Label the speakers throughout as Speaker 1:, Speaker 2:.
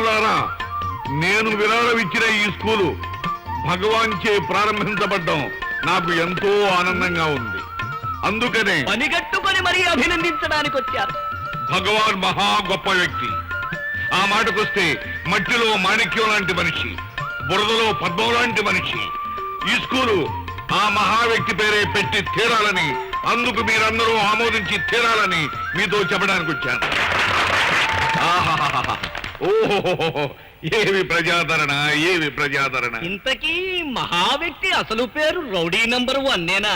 Speaker 1: సోదరులారా, నేను విరాళం ఇచ్చిన ఈ స్కూలు భగవాన్ చే ప్రారంభించబడ్డం నాకు ఎంతో ఆనందంగా ఉంది. అందుకనే
Speaker 2: పనిగట్టుకొని మరీ అభినందించడానికి వచ్చారు.
Speaker 1: భగవాన్ మహా గొప్ప వ్యక్తి. ఆ మాటకొస్తే మట్టిలో మాణిక్యం లాంటి మనిషి, బురదలో పద్మం లాంటి మనిషి. ఈ స్కూలు ఆ మహా వ్యక్తి పేరే పెట్టి తీరాలని, అందుకు మీరందరూ ఆమోదించి తీరాలని మీతో చెప్పడానికి వచ్చాను. ఓహో, ఏవి ప్రజాదరణ, ఏవి ప్రజాదరణ.
Speaker 2: ఇంతకీ మహా వ్యక్తి అసలు పేరు రౌడీ నంబర్ 1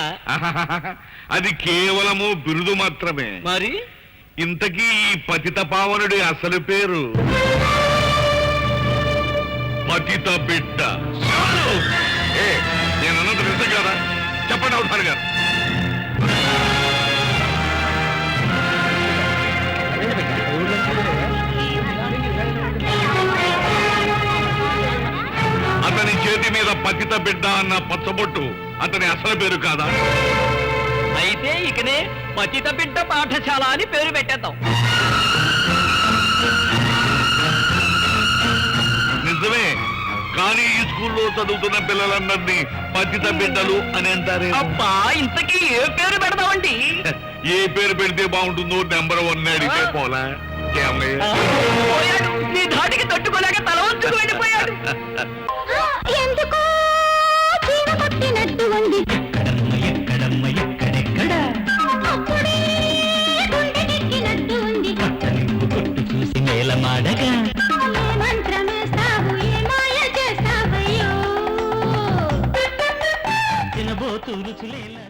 Speaker 1: అది కేవలము బిరుదు మాత్రమే.
Speaker 2: మరి
Speaker 1: ఇంతకీ ఈ పతిత పావనుడి అసలు పేరు పతిత బిడ్డ. నేనన్నది నిజం కదా? చెప్పండి అవుతాను గారు. అతని చేతి మీద పతిత బిడ్డ అన్న పచ్చబొట్టు అతని అసలు పేరు కాదా?
Speaker 2: అయితే ఇకనే పతిత బిడ్డ పాఠశాల అని పేరు పెట్టేద్దాం.
Speaker 1: నిజమే, కానీ ఈ స్కూల్లో చదువుతున్న పిల్లలందరినీ పతిత బిడ్డలు అని అంటారే.
Speaker 2: అబ్బా, ఇంతకీ ఏ పేరు పెడదామండి?
Speaker 1: ఏ పేరు పెడితే బాగుంటుందో నెంబర్ 1 అడిగితే పోలా.
Speaker 2: పోయాడు, నీ ధాటికి తట్టుకోలేక తల వంచుకు వెళ్ళిపోయాడు.
Speaker 3: ఎందుకో చీమ పట్టినట్టు ఉంది.
Speaker 2: ఎక్కడెక్కడ
Speaker 3: అప్పుడే గుండెకెక్కినట్టు ఉంది.
Speaker 2: కొట్టు చూసి మేలమాడగా
Speaker 3: ఏ మంత్రమేస్తావు, ఏ మాయ చేస్తావయ్యో.
Speaker 2: తినబోతూ రుచులేలా